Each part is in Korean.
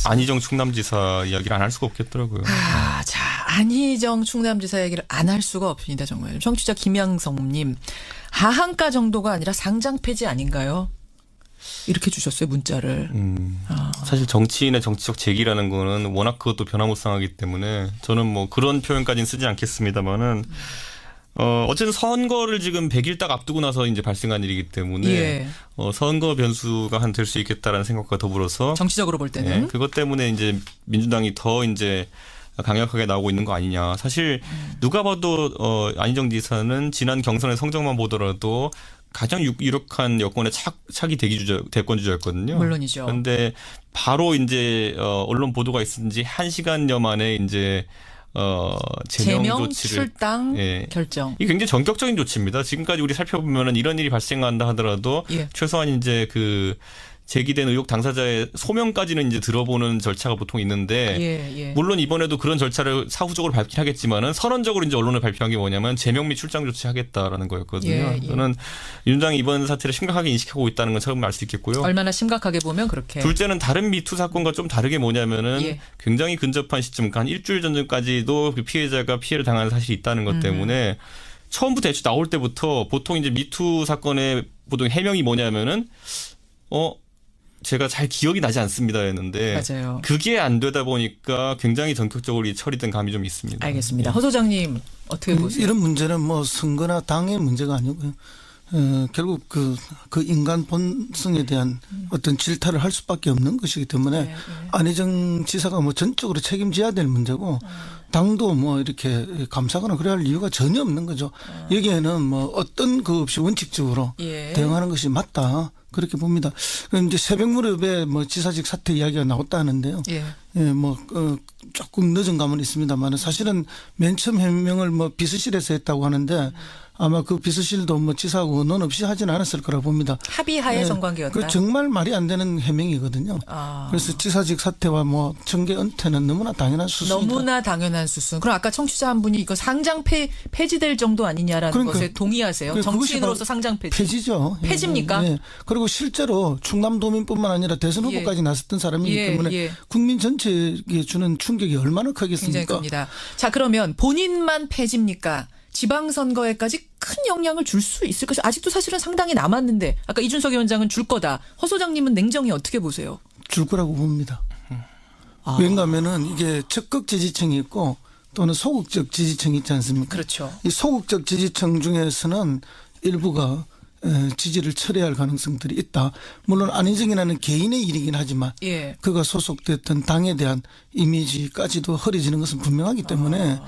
안희정 충남지사 이야기를 안 할 수가 없겠더라고요. 자, 안희정 충남지사 얘기를 안 할 수가 없습니다. 정말. 청취자 김양성님. 하한가 정도가 아니라 상장 폐지 아닌가요? 이렇게 주셨어요. 문자를. 사실 정치인의 정치적 제기라는 거는 워낙 그것도 변화무쌍하기 때문에 저는 뭐 그런 표현까지는 쓰지 않겠습니다만은 어쨌든 선거를 지금 100일 딱 앞두고 나서 이제 발생한 일이기 때문에 예. 선거 변수가 될 수 있겠다라는 생각과 더불어서 정치적으로 볼 때는. 그것 때문에 이제 민주당이 더 이제 강력하게 나오고 있는 거 아니냐. 사실 누가 봐도 안희정 지사는 지난 경선의 성적만 보더라도 가장 유력한 여권의 차기 대권 주자였거든요. 물론이죠. 그런데 바로 이제 언론 보도가 있은 지 1시간여 만에 이제 제명 조치를 출당 결정. 이게 굉장히 전격적인 조치입니다. 지금까지 우리 살펴보면은 이런 일이 발생한다 하더라도 최소한 이제 그 제기된 의혹 당사자의 소명까지는 이제 들어보는 절차가 보통 있는데 물론 이번에도 그런 절차를 사후적으로 밟긴 하겠지만은 선언적으로 이제 언론에 발표한 게 뭐냐면 제명 및 출당 조치하겠다라는 거였거든요. 저는 윤당이 이번 사태를 심각하게 인식하고 있다는 건 처음 알 수 있겠고요. 얼마나 심각하게 보면 그렇게. 둘째는 다른 미투 사건과 좀 다르게 뭐냐면은 굉장히 근접한 시점, 한 일주일 전까지도 그 피해자가 피해를 당한 사실이 있다는 것 때문에 처음부터 애초에 나올 때부터 보통 이제 미투 사건의 보통 해명이 뭐냐면은 제가 잘 기억이 나지 않습니다였는데 맞아요. 그게 안 되다 보니까 굉장히 전격적으로 처리된 감이 좀 있습니다. 알겠습니다. 허 소장님 어떻게 보세요? 이런 문제는 뭐 선거나 당의 문제가 아니고요. 결국 그 인간 본성에 대한 어떤 질타를 할 수밖에 없는 것이기 때문에 안희정 지사가 뭐 전적으로 책임져야 될 문제고 당도 뭐 이렇게 감사하거나 그래야 할 이유가 전혀 없는 거죠. 여기에는 뭐 어떤 그 없이 원칙적으로 대응하는 것이 맞다. 그렇게 봅니다. 그럼 이제 새벽 무렵에 뭐 지사직 사퇴 이야기가 나왔다 하는데요. 뭐 조금 늦은 감은 있습니다만 사실은 맨 처음 해명을 뭐 비서실에서 했다고 하는데 아마 그 비서실도 뭐 지사하고 논 없이 하지는 않았을 거라 봅니다. 합의하에 성관계였다. 그 정말 말이 안 되는 해명이거든요. 그래서 지사직 사퇴와 뭐 정계 은퇴는 너무나 당연한 수순이다. 너무나 당연한 수순. 그럼 아까 청취자 한 분이 이거 상장 폐지될 정도 아니냐라는 것에 동의하세요? 정치인으로서 상장 폐지. 폐지죠. 폐지입니까? 그리고 실제로 충남도민뿐만 아니라 대선 후보까지 나섰던 사람이기 때문에 국민 전체에게 주는 충격이 얼마나 크겠습니까? 굉장히 큽니다. 자, 그러면 본인만 폐지입니까? 지방선거에까지 큰 영향을 줄 수 있을 것이 아직도 사실은 상당히 남았는데 아까 이준석 위원장은 줄 거다. 허 소장님은 냉정히 어떻게 보세요? 줄 거라고 봅니다. 왜냐하면은 이게 적극 지지층이 있고 또는 소극적 지지층이 있지 않습니까? 그렇죠. 이 소극적 지지층 중에서는 일부가 지지를 철회할 가능성들이 있다. 물론 안희정이라는 개인의 일이긴 하지만 그가 소속됐던 당에 대한 이미지까지도 흐려지는 것은 분명하기 때문에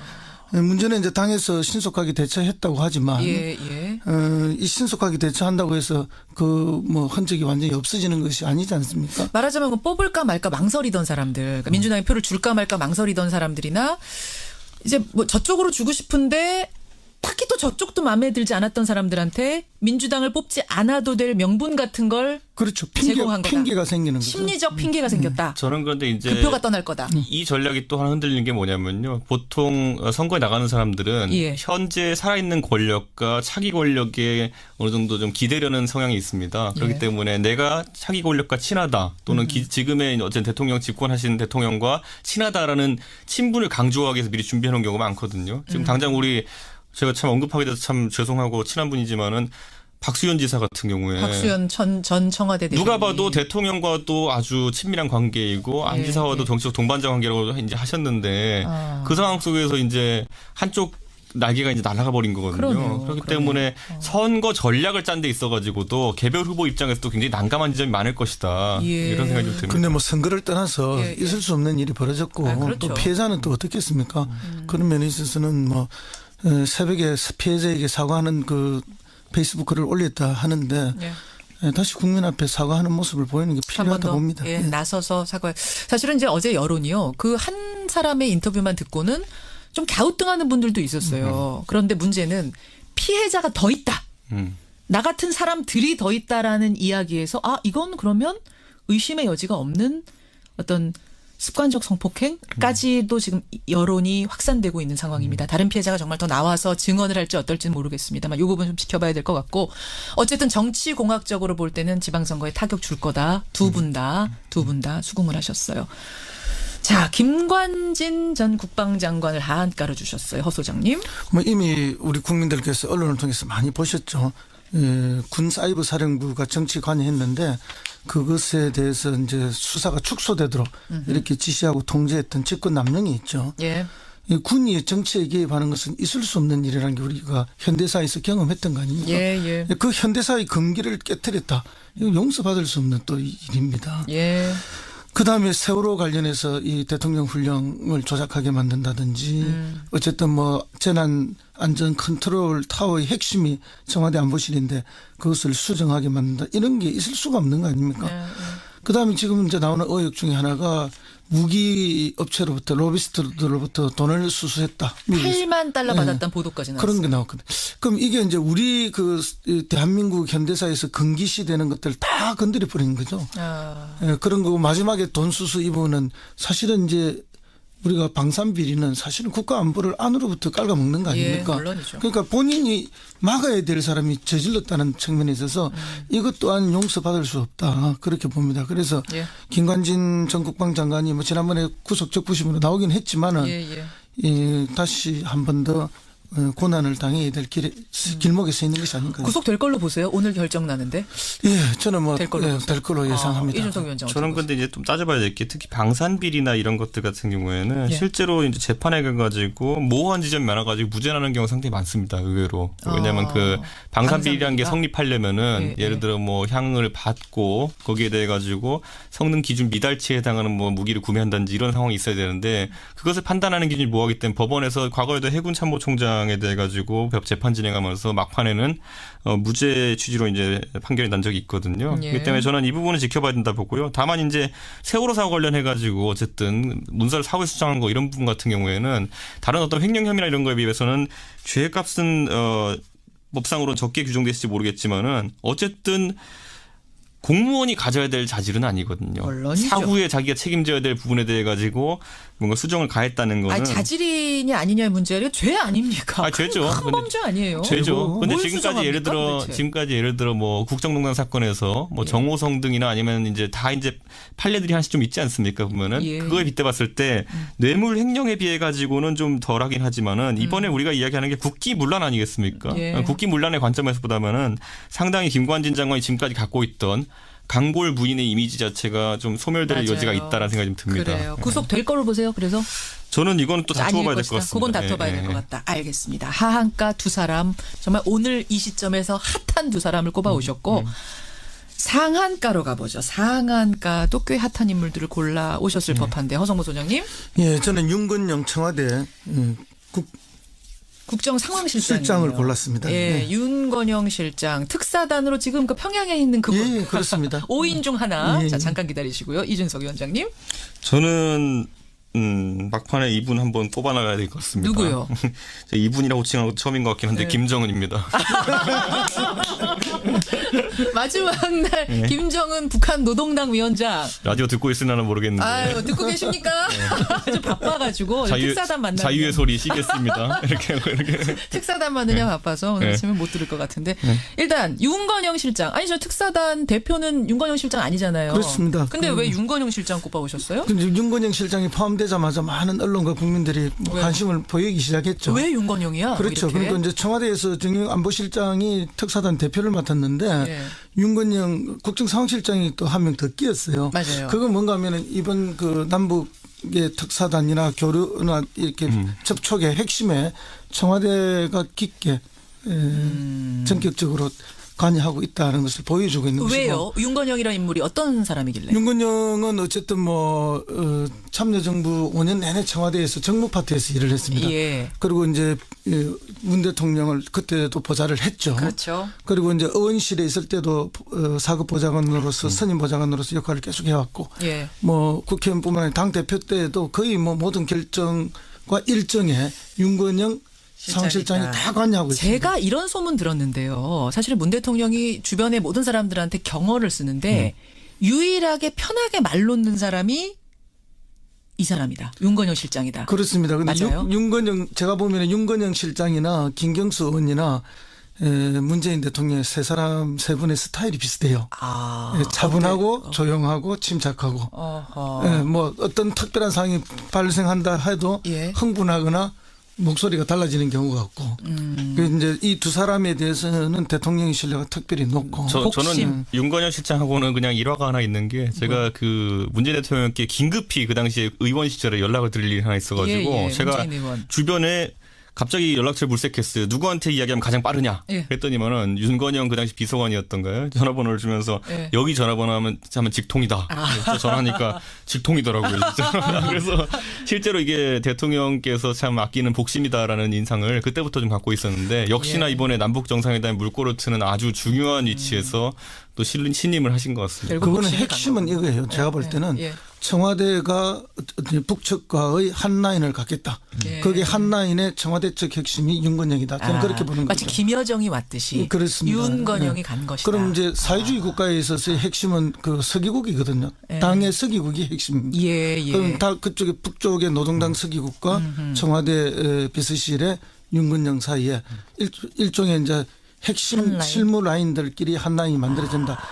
문제는 이제 당에서 신속하게 대처했다고 하지만 이 신속하게 대처한다고 해서 그 뭐 흔적이 완전히 없어지는 것이 아니지 않습니까? 말하자면 뽑을까 말까 망설이던 사람들, 그러니까 민주당에 표를 줄까 말까 망설이던 사람들이나 이제 뭐 저쪽으로 주고 싶은데 딱히 또 저쪽도 마음에 들지 않았던 사람들한테 민주당을 뽑지 않아도 될 명분 같은 걸 그렇죠. 제공한 거다. 핑계가 생기는 거죠. 심리적 핑계가 생겼다. 저는 그런데 이제 그 표가 떠날 거다. 이 전략이 또 하나 흔들리는 게 뭐냐면요. 보통 선거에 나가는 사람들은 현재 살아있는 권력과 차기 권력에 어느 정도 좀 기대려는 성향이 있습니다. 그렇기 때문에 내가 차기 권력과 친하다 또는 지금의 어쨌든 대통령 집권하시는 대통령과 친하다라는 친분을 강조하기 위해서 미리 준비해놓은 경우가 많거든요. 지금 당장 제가 참 언급하게 돼서 참 죄송하고 친한 분이지만은 박수현 지사 같은 경우에 박수현 전 청와대 대변인 누가 봐도 대통령과도 아주 친밀한 관계이고 안 지사와도 정치적 동반자 관계라고 이제 하셨는데 그 상황 속에서 이제 한쪽 날개가 이제 날아가 버린 거거든요. 그렇기 때문에 선거 전략을 짠 데 있어가지고도 개별 후보 입장에서도 굉장히 난감한 지점이 많을 것이다. 이런 생각이 좀 듭니다. 그런데 뭐 선거를 떠나서 있을 수 없는 일이 벌어졌고 또 피해자는 또 어떻겠습니까? 그런 면에 있어서는 뭐 새벽에 피해자에게 사과하는 그 페이스북 글을 올렸다 하는데 다시 국민 앞에 사과하는 모습을 보이는 게 필요하다 봅니다. 나서서 사과. 사실은 이제 어제 여론이요. 그 한 사람의 인터뷰만 듣고는 좀 갸우뚱하는 분들도 있었어요. 그런데 문제는 피해자가 더 있다. 나 같은 사람들이 더 있다라는 이야기에서 이건 그러면 의심의 여지가 없는 어떤 습관적 성폭행까지도 지금 여론이 확산되고 있는 상황입니다. 다른 피해자가 정말 더 나와서 증언을 할지 어떨지는 모르겠습니다만 이 부분 좀 지켜봐야 될 것 같고 어쨌든 정치공학적으로 볼 때는 지방선거에 타격 줄 거다. 두 분 다 수긍을 하셨어요. 자, 김관진 전 국방장관을 하한가로 주셨어요. 허 소장님. 뭐 이미 우리 국민들께서 언론을 통해서 많이 보셨죠. 군 사이버 사령부가 정치 관여했는데 그것에 대해서 이제 수사가 축소되도록 이렇게 지시하고 통제했던 집권 남용이 있죠. 예. 이 군이 정치에 개입하는 것은 있을 수 없는 일이라는 게 우리가 현대사에서 경험했던 거 아닙니까? 예. 그 현대사의 금기를 깨뜨렸다. 이거 용서받을 수 없는 또 일입니다. 예. 그다음에 세월호 관련해서 이 대통령 훈령을 조작하게 만든다든지 어쨌든 뭐 재난 안전 컨트롤 타워의 핵심이 청와대 안보실인데 그것을 수정하게 만든다. 이런 게 있을 수가 없는 거 아닙니까? 그다음에 지금 이제 나오는 의혹 중에 하나가 무기 업체로부터 로비스트들로부터 돈을 수수했다. $8만 받았다는 보도까지 나왔어요. 그런 게 나왔거든요. 그럼 이게 이제 우리 그 대한민국 현대사에서 금기시되는 것들 다 건드려 버리는 거죠. 예, 그런 거고 마지막에 돈 수수 이 부분은 사실은 이제 우리가 방산비리는 사실은 국가 안보를 안으로부터 깔아먹는 거 아닙니까? 예, 물론이죠. 그러니까 본인이 막아야 될 사람이 저질렀다는 측면에 있어서 이것 또한 용서받을 수 없다. 그렇게 봅니다. 그래서 예. 김관진 전 국방장관이 뭐 지난번에 구속 적부심으로 나오긴 했지만은 다시 한 번 더 고난을 당해야 될 길목에 서 있는 것이 아닌가. 구속될 걸로 보세요. 오늘 결정 나는데. 예, 저는 뭐 될 걸로 예상합니다. 이준석 위원장. 저는 근데 이제 좀 따져봐야 될 게 특히 방산비리나 이런 것들 같은 경우에는 실제로 이제 재판에 가가지고 모호한 지점이 많아가지고 무죄나는 경우 상당히 많습니다. 의외로. 왜냐하면 그 방산비리라는 게 성립하려면은 예를 들어 뭐 향을 받고 거기에 대해 가지고 성능 기준 미달치에 해당하는 뭐 무기를 구매한다든지 이런 상황이 있어야 되는데 그것을 판단하는 기준이 모호하기 때문에 법원에서 과거에도 해군 참모총장에 대해 가지고 재판 진행하면서 막판에는 무죄 취지로 이제 판결이 난 적이 있거든요. 그렇기 때문에 저는 이 부분은 지켜봐야 된다 보고요. 다만 이제 세월호 사고 관련해 가지고 어쨌든 문서를 사후에 수정한 거 이런 부분 같은 경우에는 다른 어떤 횡령 혐의나 이런 거에 비해서는 죄값은 법상으로는 적게 규정됐을지 모르겠지만은 어쨌든 공무원이 가져야 될 자질은 아니거든요. 물론이죠. 사후에 자기가 책임져야 될 부분에 대해 가지고 뭔가 수정을 가했다는 거는 자질이냐 아니냐의 문제가 죄 아닙니까? 죄죠. 큰 범죄 아니에요. 죄죠. 근데 지금까지 지금까지 예를 들어 뭐 국정농단 사건에서 뭐 정호성 등이나 아니면 이제 다 이제 판례들이 하나씩 좀 있지 않습니까? 보면은 그거에 빗대봤을 때 뇌물 횡령에 비해 가지고는 좀 덜하긴 하지만은 이번에 우리가 이야기하는 게 국기문란 아니겠습니까? 국기문란의 관점에서 보다면은 상당히 김관진 장관이 지금까지 갖고 있던 강골 부인의 이미지 자체가 좀 소멸될 여지가 있다라는 생각이 좀 듭니다. 그래요. 구속될 걸로 보세요. 그래서 저는 이건 또 다퉈봐야 될 것 같습니다. 그건 다퉈봐야 될 것 같다. 알겠습니다. 하한가 두 사람 정말 오늘 이 시점에서 핫한 두 사람을 꼽아오셨고 상한가로 가보죠. 상한가도 꽤 핫한 인물들을 골라 오셨을 법한데 허성모 소장님. 예, 저는 윤건영 청와대 국정상황실장을 골랐습니다. 예, 윤건영 실장 특사단으로 지금 그 평양에 있는 그분. 예, 그렇습니다. 5인 중 하나. 자, 잠깐 기다리시고요. 이준석 위원장님. 저는 막판에 이분 한번 뽑아나가야 될 것 같습니다. 누구요? 이분이라고 호칭하고 처음인 것 같긴 한데 김정은입니다. 마지막 날 김정은 북한 노동당 위원장. 라디오 듣고 있으려나 모르겠는데. 아유, 듣고 계십니까? 아주 바빠가지고 특사단 만나. 자유의 소리 시겠습니다. 이렇게 특사단 만느냐 바빠서 오늘 아침에 못 들을 것 같은데 일단 윤건영 실장. 아니 저 특사단 대표는 윤건영 실장 아니잖아요. 그렇습니다. 근데 왜 윤건영 실장 꼽아오셨어요? 윤건영 실장이 포함되자마자 많은 언론과 국민들이 관심을 보이기 시작했죠. 왜 윤건영이야? 그렇죠. 그러니까 이제 청와대에서 정영 안보실장이 특사단 대표를 맡았는데 윤건영 국정상황실장이 또 한 명 더 끼었어요. 맞아요. 그건 뭔가 하면은 이번 그 남북의 특사단이나 교류나 이렇게 접촉의 핵심에 청와대가 깊게 전격적으로 관여하고 있다는 것을 보여주고 있는 것이고. 왜요? 윤건영이라는 인물이 어떤 사람이길래? 윤건영은 어쨌든 뭐 참여정부 5년 내내 청와대에서 정무파트에서 일을 했습니다. 그리고 이제 문 대통령을 그때도 보좌를 했죠. 그렇죠. 그리고 이제 의원실에 있을 때도 사급 보좌관으로서 선임 보좌관으로서 역할을 계속 해왔고, 뭐 국회의원뿐만 아니라 당 대표 때도 거의 뭐 모든 결정과 일정에 윤건영 상실장이 다 관여하고 있습니다. 제가 이런 소문 들었는데요. 사실은 문 대통령이 주변의 모든 사람들한테 경어를 쓰는데 유일하게 편하게 말 놓는 사람이 이 사람이다. 윤건영 실장이다. 그렇습니다. 근데 맞아요? 윤건영 제가 보면 윤건영 실장이나 김경수 의원이나 문재인 대통령의 세 분의 스타일이 비슷해요. 차분하고 조용하고 침착하고 뭐 어떤 특별한 상황이 발생한다 해도 흥분하거나 목소리가 달라지는 경우가 없고 이제 이 두 사람에 대해서는 대통령의 신뢰가 특별히 높고 저는 윤건영 실장하고는 그냥 일화가 하나 있는 게 제가 그 문재인 대통령께 긴급히 그 당시에 의원 시절에 연락을 드릴 일이 하나 있어가지고 제가 주변에 갑자기 연락처를 물색했어요. 누구한테 이야기하면 가장 빠르냐? 그랬더니만은 윤건영 그 당시 비서관이었던가요? 전화번호를 주면서 여기 전화번호 하면 직통이다. 전화하니까 직통이더라고요. 진짜. 그래서 실제로 이게 대통령께서 참 아끼는 복심이다라는 인상을 그때부터 좀 갖고 있었는데 역시나 이번에 남북 정상회담 물꼬를 트는 아주 중요한 위치에서 또 신임을 하신 것 같습니다. 그거는 핵심은 이거예요. 제가 볼 때는 청와대가 북측과의 한 라인을 갖겠다. 거기에 한 라인의 청와대 측 핵심이 윤건영이다. 저는 그렇게 보는 마치 거죠. 김여정이 왔듯이 그렇습니다. 윤건영이 간 것이다. 그럼 이제 사회주의 국가에 있어서의 핵심은 그 서기국이거든요. 당의 서기국이 핵심입니다. 그럼 다 그쪽에 북쪽의 노동당 서기국과 청와대 비서실의 윤건영 사이에 일종의 이제 핵심 실무 라인들끼리 한 라인이 만들어진다.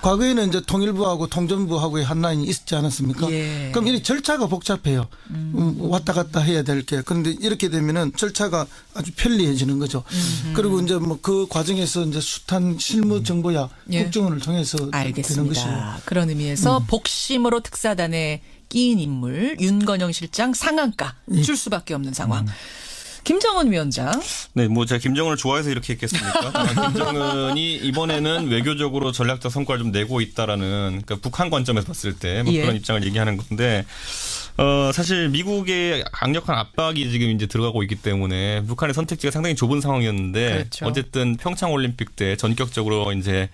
과거에는 이제 통일부하고 통전부하고의 한 라인이 있지 않았습니까? 그럼 이 절차가 복잡해요. 왔다 갔다 해야 될 게. 그런데 이렇게 되면은 절차가 아주 편리해지는 거죠. 그리고 이제 뭐 그 과정에서 이제 숱한 실무 정보야 국정원을 통해서 되는 것이에요. 그런 의미에서 복심으로 특사단에 끼인 인물 윤건영 실장 상한가 줄 수밖에 없는 상황. 김정은 위원장. 네, 뭐 제가 김정은을 좋아해서 이렇게 했겠습니까? 김정은이 이번에는 외교적으로 전략적 성과를 좀 내고 있다라는 그러니까 북한 관점에서 봤을 때 뭐 그런 입장을 얘기하는 건데 사실 미국의 강력한 압박이 지금 이제 들어가고 있기 때문에 북한의 선택지가 상당히 좁은 상황이었는데 어쨌든 평창 올림픽 때 전격적으로 이제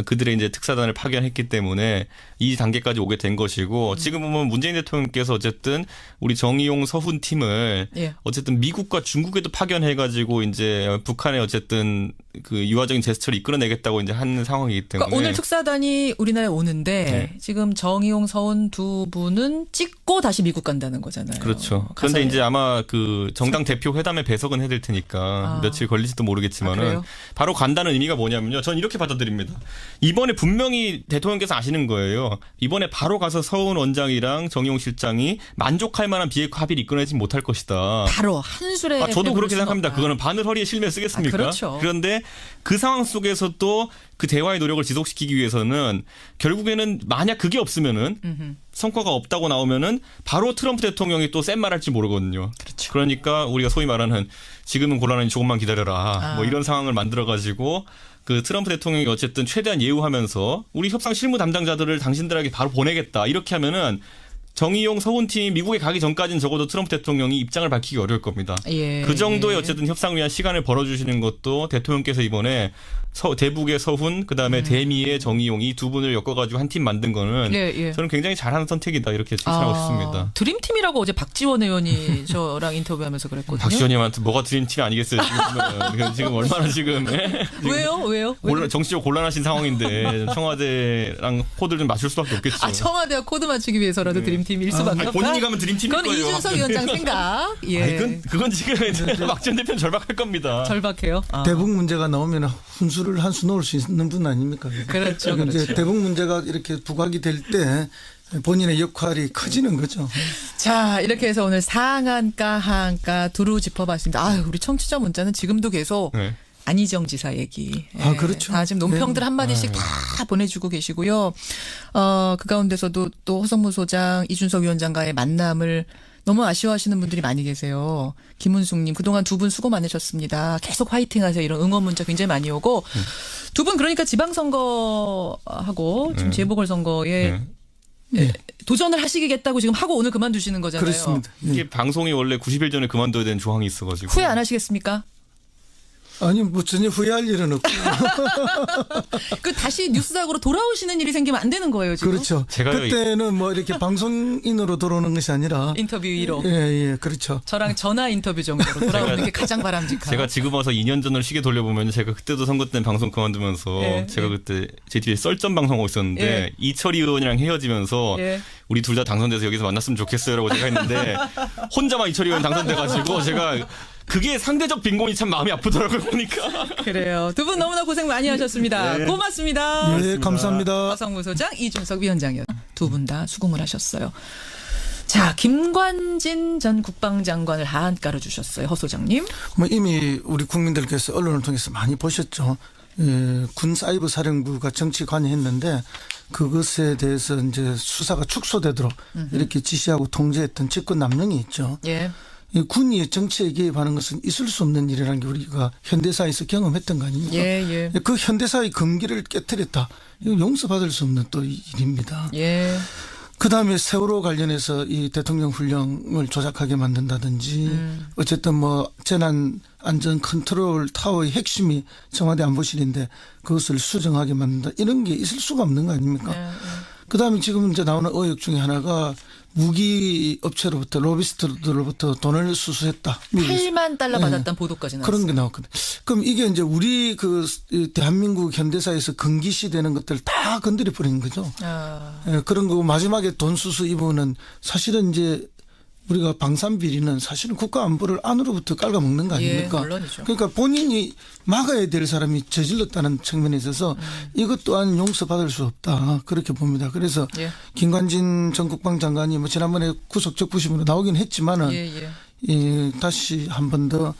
그들의 이제 특사단을 파견했기 때문에 이 단계까지 오게 된 것이고 지금 보면 문재인 대통령께서 어쨌든 우리 정의용 서훈 팀을 어쨌든 미국과 중국에도 파견해가지고 이제 북한의 어쨌든 그 유화적인 제스처를 이끌어내겠다고 이제 하는 상황이기 때문에 그러니까 오늘 특사단이 우리나라에 오는데 지금 정의용 서훈 두 분은 찍고 다시 미국 간다는 거잖아요. 그렇죠. 그런데 이제 아마 그 정당 대표 회담에 배석은 해야 될 테니까 며칠 걸릴지도 모르겠지만은 바로 간다는 의미가 뭐냐면요. 전 이렇게 받아들입니다. 이번에 분명히 대통령께서 아시는 거예요. 이번에 바로 가서 서훈 원장이랑 정의용 실장이 만족할 만한 비핵화 합의를 이끌어내지 못할 것이다. 바로 한술에. 저도 그렇게 생각합니다. 그거는 바늘 허리에 실면 쓰겠습니까? 그렇죠. 그런데 그 상황 속에서 또 그 대화의 노력을 지속시키기 위해서는 결국에는 만약 그게 없으면은 성과가 없다고 나오면은 바로 트럼프 대통령이 또 센 말 할지 모르거든요. 그러니까 우리가 소위 말하는 지금은 곤란하니 조금만 기다려라. 뭐 이런 상황을 만들어 가지고 그 트럼프 대통령이 어쨌든 최대한 예우하면서 우리 협상 실무 담당자들을 당신들에게 바로 보내겠다. 이렇게 하면은 정의용 서훈팀이 미국에 가기 전까지는 적어도 트럼프 대통령이 입장을 밝히기 어려울 겁니다. 그 정도의 어쨌든 협상을 위한 시간을 벌어주시는 것도 대통령께서 이번에 대북의 서훈 그다음에 대미의 정의용 이 두 분을 엮어가지고 한 팀 만든 거는 저는 굉장히 잘하는 선택이다 이렇게 칭찬하고 싶습니다. 드림팀이라고 어제 박지원 의원이 저랑 인터뷰하면서 그랬거든요. 박지원 의원한테 뭐가 드림팀이 아니겠어요. 지금 얼마나 지금. 왜요? 정치적으로 곤란하신 상황인데 청와대랑 코드를 좀 맞출 수밖에 없겠죠. 청와대와 코드 맞추기 위해서라도 드림팀일 수밖에 없다. 본인이 가면 드림팀일 거예요. 그건 이준석 위원장 생각. 그건 지금 박지원 대표는 절박할 겁니다. 절박해요. 대북 문제가 나오면 훈수를 한 수 놓을 수 있는 분 아닙니까? 그렇죠. 이제 대북 문제가 이렇게 부각이 될 때 본인의 역할이 커지는 거죠. 자, 이렇게 해서 오늘 상한가, 하한가 두루 짚어봤습니다. 우리 청취자 문자는 지금도 계속 안희정 지사 얘기. 그렇죠. 다 지금 논평들 한마디씩 다 보내주고 계시고요. 그 가운데서도 또 허성무 소장, 이준석 위원장과의 만남을 너무 아쉬워하시는 분들이 많이 계세요. 김은숙님 그동안 두 분 수고 많으셨습니다. 계속 화이팅하세요. 이런 응원 문자 굉장히 많이 오고 두 분 그러니까 지방선거하고 지금 재보궐선거에 도전을 하시겠다고 지금 하고 오늘 그만두시는 거잖아요. 그렇습니다. 이게 방송이 원래 90일 전에 그만둬야 되는 조항이 있어가지고. 후회 안 하시겠습니까? 아니 뭐 전혀 후회할 일은 없고. 그 다시 뉴스닥으로 돌아오시는 일이 생기면 안 되는 거예요, 지금. 그렇죠. 그때는 뭐 이렇게 방송인으로 돌아오는 것이 아니라 인터뷰 1호. 예, 그렇죠. 저랑 전화 인터뷰 정도로 돌아오는 게 가장 바람직한. 제가 지금 와서 2년 전을 시계 돌려보면 제가 그때도 선거 때 방송 그만두면서 제가 그때 제 뒤에 썰전 방송하고 있었는데 이철희 의원이랑 헤어지면서 우리 둘 다 당선돼서 여기서 만났으면 좋겠어요라고 제가 했는데 혼자만 이철희 의원 당선돼가지고 제가 그게 상대적 빈곤이 참 마음이 아프더라고요, 보니까. 그래요. 두 분 너무나 고생 많이 하셨습니다. 네. 고맙습니다. 네, 감사합니다. 허성무 소장, 이준석 위원장이었습니다. 두 분 다 수긍을 하셨어요. 자, 김관진 전 국방장관을 하한가로 주셨어요. 허 소장님. 뭐 이미 우리 국민들께서 언론을 통해서 많이 보셨죠. 군 사이버 사령부가 정치 관여했는데 그것에 대해서 이제 수사가 축소되도록 이렇게 지시하고 통제했던 직권 남용이 있죠. 예. 이 군이 정치에 개입하는 것은 있을 수 없는 일이라는 게 우리가 현대사에서 경험했던 거 아닙니까? 예. 그 현대사의 금기를 깨뜨렸다. 이거 용서받을 수 없는 또 일입니다. 예. 그다음에 세월호 관련해서 이 대통령 훈령을 조작하게 만든다든지 어쨌든 뭐 재난 안전 컨트롤 타워의 핵심이 청와대 안보실인데 그것을 수정하게 만든다. 이런 게 있을 수가 없는 거 아닙니까? 그다음에 지금 이제 나오는 의혹 중에 하나가 무기 업체로부터 로비스트들로부터 돈을 수수했다. 8만 달러 받았다는 보도까지 나왔어요. 그런 게 나왔거든요. 그럼 이게 이제 우리 그 대한민국 현대사에서 금기시되는 것들 다 건드려 버리는 거죠. 예, 그런 거고 마지막에 돈 수수 이 부분은 사실은 이제 우리가 방산비리는 사실은 국가 안보를 안으로부터 깔아먹는 거 아닙니까? 예, 물론이죠. 그러니까 본인이 막아야 될 사람이 저질렀다는 측면에 있어서 이것 또한 용서받을 수 없다. 그렇게 봅니다. 그래서 김관진 전 국방장관이 뭐 지난번에 구속 적부심으로 나오긴 했지만은 다시 한 번 더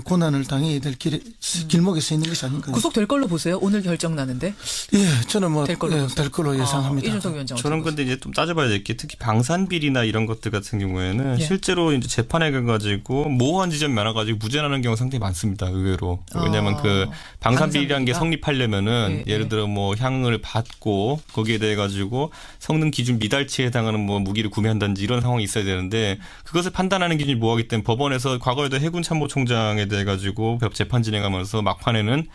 고난을 당해야 될 길목에 서 있는 것이 아닌가. 구속될 걸로 보세요. 오늘 결정 나는데. 예, 저는 뭐 될 걸로 예상합니다. 이준석 위원장. 저는 근데 이제 좀 따져봐야 될 게 특히 방산비리나 이런 것들 같은 경우에는 실제로 이제 재판에 가가지고 모호한 지점이 많아가지고 무죄나는 경우 상당히 많습니다. 의외로. 왜냐하면 그 방산비리라는 게 성립하려면은 예를 들어 뭐 향을 받고 거기에 대해 가지고 성능 기준 미달치에 해당하는 뭐 무기를 구매한다든지 이런 상황이 있어야 되는데 그것을 판단하는 기준이 모호하기 때문에 법원에서 과거에도 해군 참모총장 에 대해 가지고 재판 진행하면서 막판에는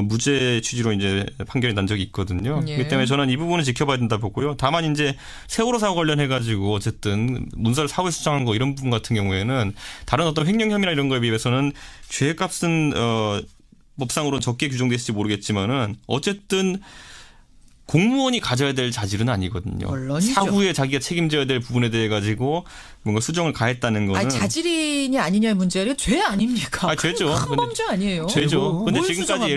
무죄 취지로 이제 판결이 난 적이 있거든요. 그렇기 때문에 저는 이 부분은 지켜봐야 된다 보고요. 다만 이제 세월호 사고 관련해 가지고 어쨌든 문서를 사고에 수정한 거 이런 부분 같은 경우에는 다른 어떤 횡령 혐의나 이런 거에 비해서는 죄값은 법상으로 적게 규정됐을지 모르겠지만은 어쨌든 공무원이 가져야 될 자질은 아니거든요. 물론이죠. 사후에 자기가 책임져야 될 부분에 대해 가지고 뭔가 수정을 가했다는 거는. 아니, 자질이냐 아니냐의 문제가 죄 아닙니까? 죄죠. 큰 범죄 아니에요. 죄죠. 근데 지금까지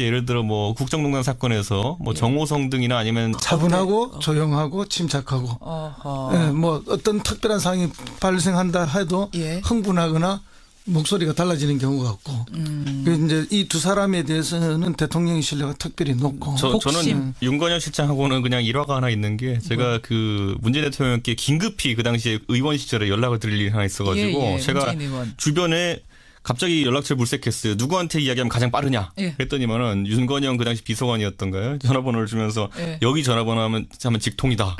예를 들어 뭐 국정농단 사건에서 뭐 정호성 등이나 아니면 차분하고 조용하고 침착하고 뭐 어떤 특별한 상황이 발생한다 해도 흥분하거나 목소리가 달라지는 경우가 없고 이제 이 두 사람에 대해서는 대통령의 신뢰가 특별히 높고 저는 윤건영 실장하고는 그냥 일화가 하나 있는 게 제가 그 문재인 대통령께 긴급히 그 당시에 의원 시절에 연락을 드릴 일이 하나 있어가지고 제가 주변에 갑자기 연락처를 물색했어요. 누구한테 이야기하면 가장 빠르냐? 그랬더니만은 윤건영 그 당시 비서관이었던가요? 전화번호를 주면서 여기 전화번호 하면 직통이다.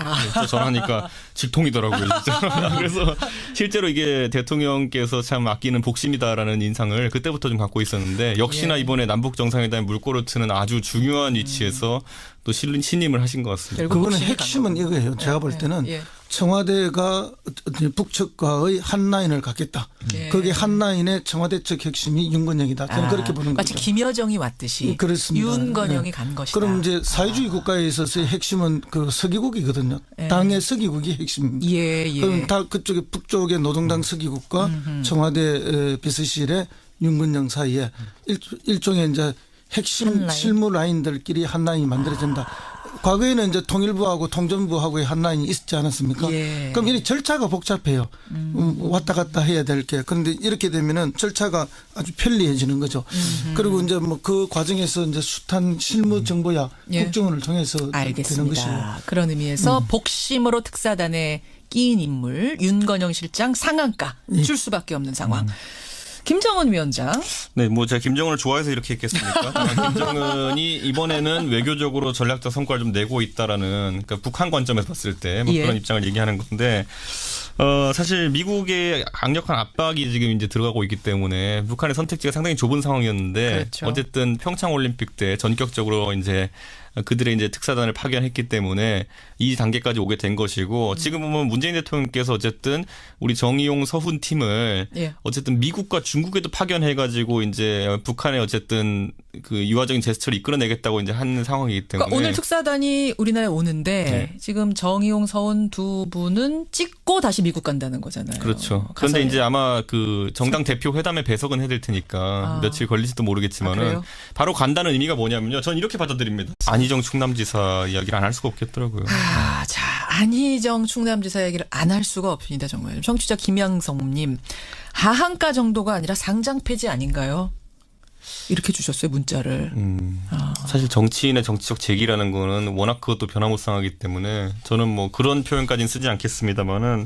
전화하니까 직통이더라고요. 진짜. 그래서 실제로 이게 대통령께서 참 아끼는 복심이다라는 인상을 그때부터 좀 갖고 있었는데 역시나 이번에 남북 정상회담 물꼬를 트는 아주 중요한 위치에서 또 신임을 하신 것 같습니다. 그거는 핵심은 이거예요. 제가 볼 때는 청와대가 북측과의 한 라인을 갖겠다. 거기에 한 라인의 청와대 측 핵심이 윤건영이다. 저는 그렇게 보는 마치 거죠. 김여정이 왔듯이 그렇습니다. 윤건영이 간 것이다. 그럼 이제 사회주의 국가에 있어서의 핵심은 그 서기국이거든요. 당의 서기국이 핵심입니다. 그럼 다 그쪽에 북쪽의 노동당 서기국과 청와대 비서실의 윤건영 사이에 일종의 이제 핵심 실무 라인들끼리 한 라인이 만들어진다. 과거에는 이제 통일부하고 통전부하고의 한 라인이 있지 않았습니까? 그럼 이 절차가 복잡해요. 왔다 갔다 해야 될 게. 그런데 이렇게 되면은 절차가 아주 편리해지는 거죠. 그리고 이제 뭐 그 과정에서 이제 숱한 실무 정보야 국정원을 통해서 되는 것이고. 그런 의미에서 복심으로 특사단에 끼인 인물 윤건영 실장 상한가 줄 수밖에 없는 상황. 김정은 위원장. 네, 뭐 제가 김정은을 좋아해서 이렇게 했겠습니까? 김정은이 이번에는 외교적으로 전략적 성과를 좀 내고 있다라는 그러니까 북한 관점에서 봤을 때 뭐 그런 입장을 얘기하는 건데 사실 미국의 강력한 압박이 지금 이제 들어가고 있기 때문에 북한의 선택지가 상당히 좁은 상황이었는데 그렇죠. 어쨌든 평창 올림픽 때 전격적으로 이제 그들의 이제 특사단을 파견했기 때문에 이 단계까지 오게 된 것이고 지금 보면 문재인 대통령께서 어쨌든 우리 정의용 서훈 팀을 예. 어쨌든 미국과 중국에도 파견해가지고 이제 북한의 어쨌든 그 유화적인 제스처를 이끌어내겠다고 이제 하는 상황이기 때문에 그러니까 오늘 특사단이 우리나라에 오는데 네. 지금 정의용 서훈 두 분은 찍고 다시 미국 간다는 거잖아요. 그렇죠. 그런데 이제 아마 그 정당 대표 회담에 배석은 해야 될 테니까 며칠 걸릴지도 모르겠지만은 그래요? 바로 간다는 의미가 뭐냐면요. 전 이렇게 받아들입니다. 안희정 충남지사 이야기를 안 할 수가 없겠더라고요. 자, 안희정 충남지사 얘기를 안 할 수가 없습니다. 정말. 청취자 김양성님. 하한가 정도가 아니라 상장 폐지 아닌가요? 이렇게 주셨어요. 문자를. 사실 정치인의 정치적 제기라는 거는 워낙 그것도 변화무쌍하기 때문에 저는 뭐 그런 표현까지는 쓰지 않겠습니다만은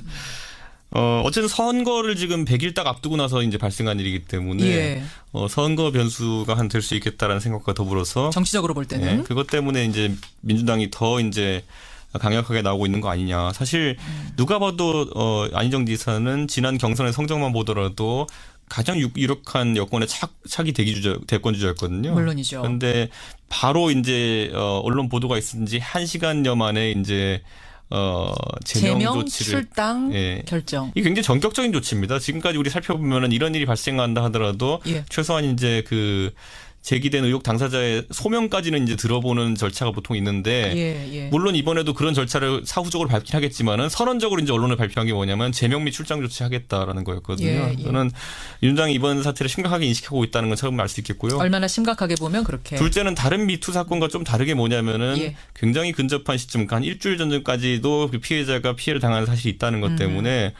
어쨌든 선거를 지금 100일 딱 앞두고 나서 이제 발생한 일이기 때문에 예. 선거 변수가 한 될 수 있겠다라는 생각과 더불어서 정치적으로 볼 때는. 네, 그것 때문에 이제 민주당이 더 이제 강력하게 나오고 있는 거 아니냐. 사실 누가 봐도 안희정 지사는 지난 경선의 성적만 보더라도 가장 유력한 여권의 차기 대권 주자였거든요. 물론이죠. 그런데 바로 이제 언론 보도가 있은 지 1시간여 만에 이제 제명 조치를 출당 예. 결정. 이게 굉장히 전격적인 조치입니다. 지금까지 우리 살펴보면은 이런 일이 발생한다 하더라도 예. 최소한 이제 그 제기된 의혹 당사자의 소명까지는 이제 들어보는 절차가 보통 있는데 예. 물론 이번에도 그런 절차를 사후적으로 밟긴 하겠지만은 선언적으로 이제 언론에 발표한 게 뭐냐면 제명 및 출장 조치하겠다라는 거였거든요. 예. 저는 민주당이 이번 사태를 심각하게 인식하고 있다는 건 처음 알 수 있겠고요. 얼마나 심각하게 보면 그렇게. 둘째는 다른 미투 사건과 좀 다르게 뭐냐면은 예. 굉장히 근접한 시점, 한 일주일 전까지도 그 피해자가 피해를 당하는 사실이 있다는 것 때문에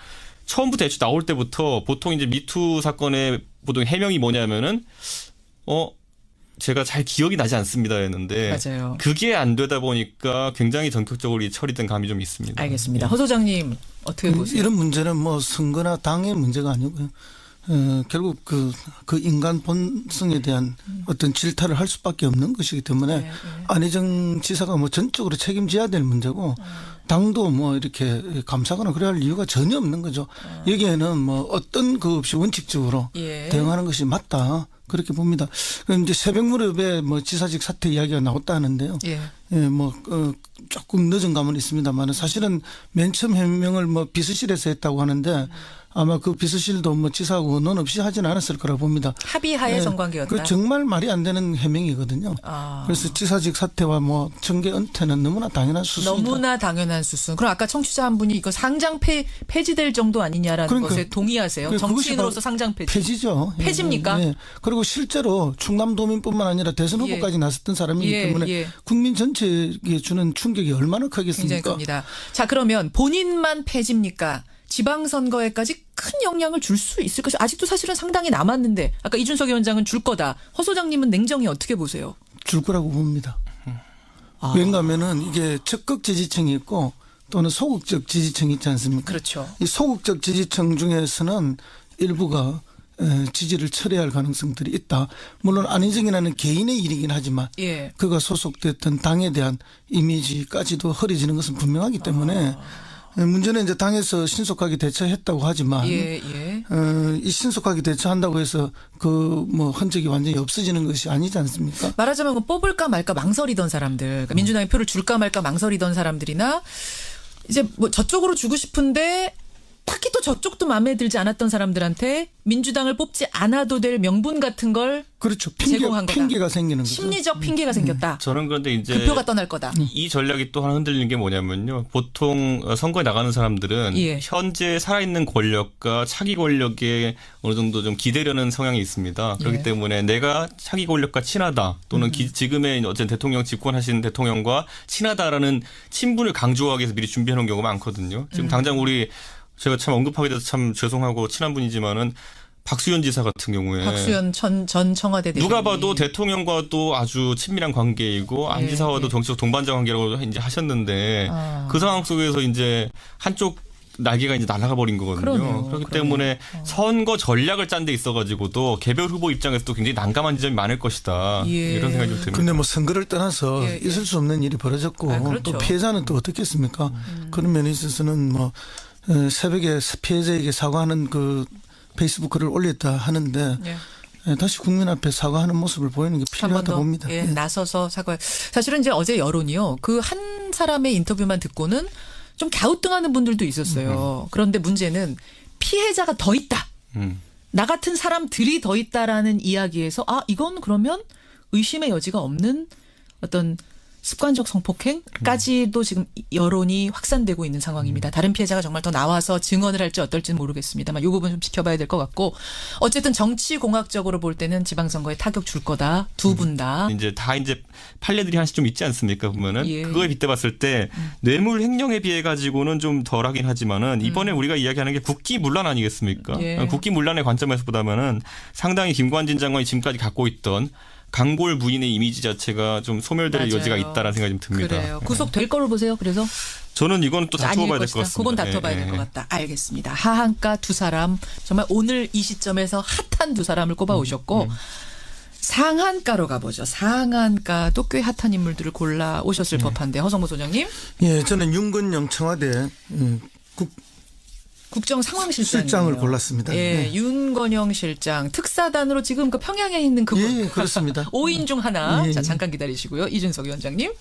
처음부터 애초 나올 때부터 보통 이제 미투 사건의 보통 해명이 뭐냐면은 제가 잘 기억이 나지 않습니다였는데 맞아요. 그게 안 되다 보니까 굉장히 전격적으로 처리된 감이 좀 있습니다. 알겠습니다. 허 소장님 어떻게 보세요? 이런 문제는 뭐 선거나 당의 문제가 아니고요. 결국 그 인간 본성에 대한 어떤 질타를 할 수밖에 없는 것이기 때문에 안희정 지사가 뭐 전적으로 책임져야 될 문제고 당도 뭐 이렇게 감사하거나 그래야 할 이유가 전혀 없는 거죠. 여기에는 뭐 어떤 그 없이 원칙적으로 대응하는 것이 맞다. 그렇게 봅니다. 그럼 이제 새벽 무렵에 뭐 지사직 사퇴 이야기가 나왔다 하는데요. 뭐 조금 늦은 감은 있습니다만 사실은 맨 처음 해명을 뭐 비서실에서 했다고 하는데 아마 그 비서실도 뭐 지사하고 의논 없이 하진 않았을 거라 봅니다. 합의하에 성관계였다. 그 정말 말이 안 되는 해명이거든요. 그래서 지사직 사퇴와 뭐 정계 은퇴는 너무나 당연한 수순이다. 너무나 당연한 수순. 그럼 아까 청취자 한 분이 이거 상장 폐지될 정도 아니냐라는 것에 동의하세요? 정치인으로서 상장 폐지. 폐지죠. 폐지입니까? 예. 그리고 실제로 충남도민뿐만 아니라 대선 후보까지 나섰던 사람이기 때문에 국민 전체에 주는 충격이 얼마나 크겠습니까? 굉장히 큽니다. 자, 그러면 본인만 폐지입니까? 지방선거에까지 큰 영향을 줄 수 있을 것이 아직도 사실은 상당히 남았는데 아까 이준석 위원장은 줄 거다. 허 소장님은 냉정히 어떻게 보세요? 줄 거라고 봅니다. 왜냐하면은 이게 적극 지지층이 있고 또는 소극적 지지층이 있지 않습니까? 그렇죠. 이 소극적 지지층 중에서는 일부가 지지를 철회할 가능성들이 있다. 물론 안희정이라는 개인의 일이긴 하지만 그가 소속됐던 당에 대한 이미지까지도 흐려지는 것은 분명하기 때문에 문제는 이제 당에서 신속하게 대처했다고 하지만 이 신속하게 대처한다고 해서 그 뭐 흔적이 완전히 없어지는 것이 아니지 않습니까? 말하자면 뭐 뽑을까 말까 망설이던 사람들, 그러니까 민주당에 표를 줄까 말까 망설이던 사람들이나 이제 뭐 저쪽으로 주고 싶은데 딱히 또 저쪽도 마음에 들지 않았던 사람들한테 민주당을 뽑지 않아도 될 명분 같은 걸 그렇죠. 제공한 거다. 핑계가 생기는 거죠. 심리적 핑계가 생겼다. 저는 그런데 이제 그 표가 떠날 거다. 이 전략이 또 하나 흔들리는 게 뭐냐면요. 보통 선거에 나가는 사람들은 현재 살아있는 권력과 차기 권력에 어느 정도 좀 기대려는 성향이 있습니다. 그렇기 때문에 내가 차기 권력과 친하다 또는 지금의 어쨌든 대통령 집권하시는 대통령과 친하다라는 친분을 강조하기 위해서 미리 준비해 놓은 경우가 많거든요. 지금 당장 제가 참 언급하게 돼서 참 죄송하고 친한 분이지만은 박수현 지사 같은 경우에 박수현 전 청와대 대변인 누가 봐도 대통령과도 아주 친밀한 관계이고 안 지사와도 정치적 동반자 관계라고 이제 하셨는데 그 상황 속에서 이제 한쪽 날개가 이제 날아가 버린 거거든요. 그렇기 때문에 선거 전략을 짠 데 있어가지고도 개별 후보 입장에서도 굉장히 난감한 지점이 많을 것이다. 이런 생각이 좀 듭니다. 그런데 뭐 선거를 떠나서 있을 수 없는 일이 벌어졌고 또 피해자는 또 어떻겠습니까? 그런 면에 있어서는 뭐 새벽에 피해자에게 사과하는 그 페이스북 글을 올렸다 하는데 예, 다시 국민 앞에 사과하는 모습을 보이는 게 필요하다 봅니다. 예, 나서서 사과. 사실은 이제 어제 여론이요. 그 한 사람의 인터뷰만 듣고는 좀 갸우뚱하는 분들도 있었어요. 그런데 문제는 피해자가 더 있다. 나 같은 사람들이 더 있다라는 이야기에서 이건 그러면 의심의 여지가 없는 어떤 습관적 성폭행까지도 지금 여론이 확산되고 있는 상황입니다. 다른 피해자가 정말 더 나와서 증언을 할지 어떨지는 모르겠습니다만 이 부분 좀 지켜봐야 될 것 같고 어쨌든 정치공학적으로 볼 때는 지방선거에 타격 줄 거다. 두 분 다. 이제 판례들이 하나씩 좀 있지 않습니까 보면은 예. 그거에 빗대봤을 때 뇌물 횡령에 비해 가지고는 좀 덜하긴 하지만은 이번에 우리가 이야기하는 게 국기문란 아니겠습니까? 예. 국기문란의 관점에서 보다면은 상당히 김관진 장관이 지금까지 갖고 있던 강골 부인의 이미지 자체가 좀 소멸될 맞아요. 여지가 있다라는 생각이 좀 듭니다. 그래요. 구속될 거로 보세요. 그래서 저는 이건 또 다투어봐야 될 것 같습니다. 그건 다투어봐야 될 것 같다. 알겠습니다. 하한가 두 사람 정말 오늘 이 시점에서 핫한 두 사람을 꼽아오셨고 상한가로 가보죠. 상한가도 꽤 핫한 인물들을 골라 오셨을 법한데 허성모 소장님. 예, 저는 윤건영 청와대 국정상황실장을 골랐습니다. 예, 네. 윤건영 실장 특사단으로 지금 그 평양에 있는 그분. 예, 그렇습니다. 5인 중 하나. 예, 자, 예. 잠깐 기다리시고요. 이준석 위원장님.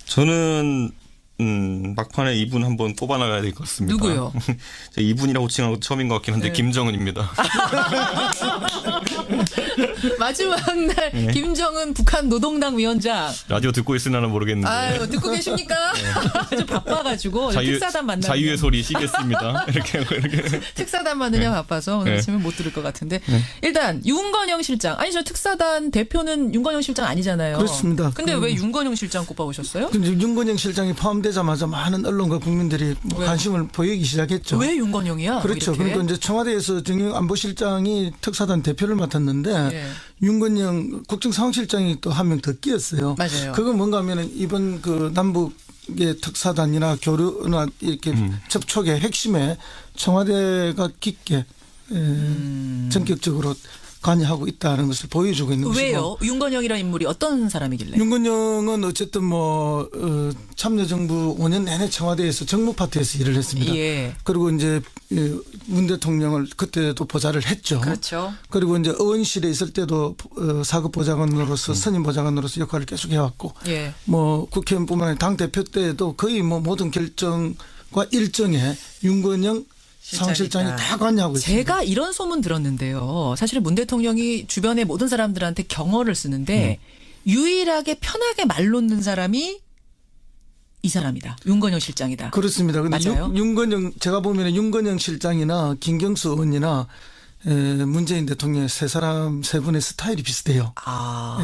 저는 막판에 이분 한번 뽑아나가야 될 것 같습니다. 누구요? 이분이라고 호칭하는 것도 처음인 것 같긴 한데 네. 김정은입니다. 마지막 날 김정은 북한 노동당 위원장. 라디오 듣고 있으려나 모르겠는데. 아유, 듣고 계십니까? 좀 바빠가지고 특사단 만나. 자유의 소리 시겠습니다. 이렇게 특사단 만느냐 바빠서 오늘 네. 아침에 못 들을 것 같은데 일단 윤건영 실장. 아니 저 특사단 대표는 윤건영 실장 아니잖아요. 그렇습니다. 근데 왜 윤건영 실장 꼽아오셨어요? 근데 윤건영 실장이 포함되자마자 많은 언론과 국민들이 왜? 관심을 보이기 시작했죠. 왜 윤건영이야? 그렇죠. 이렇게? 그러니까 이제 청와대에서 정영 안보실장이 특사단 대표를 맡았는데 예. 윤건영 국정상황실장이 또 한 명 더 끼었어요. 맞아요. 그건 뭔가 하면은 이번 그 남북의 특사단이나 교류나 이렇게 접촉의 핵심에 청와대가 깊게 전격적으로 관여하고 있다는 것을 보여주고 있는 것이고. 왜요? 윤건영이라는 인물이 어떤 사람이길래? 윤건영은 어쨌든 참여정부 5년 내내 청와대에서 정무 파트에서 일을 했습니다. 예. 그리고 이제 문 대통령을 그때도 보좌를 했죠. 그렇죠. 그리고 이제 의원실에 있을 때도 사급 보좌관으로서 선임 보좌관으로서 역할을 계속 해왔고, 예. 국회의원뿐만 아니라 당 대표 때도 거의 모든 결정과 일정에 윤건영 상실장이 다 관여하고 있습니다. 제가 이런 소문 들었는데요. 사실은 문 대통령이 주변의 모든 사람들한테 경어를 쓰는데 유일하게 편하게 말 놓는 사람이 이 사람이다. 윤건영 실장이다. 그렇습니다. 근데 맞아요? 윤건영 제가 보면 윤건영 실장이나 김경수 의원이나 문재인 대통령의 세 분의 스타일이 비슷해요. 아.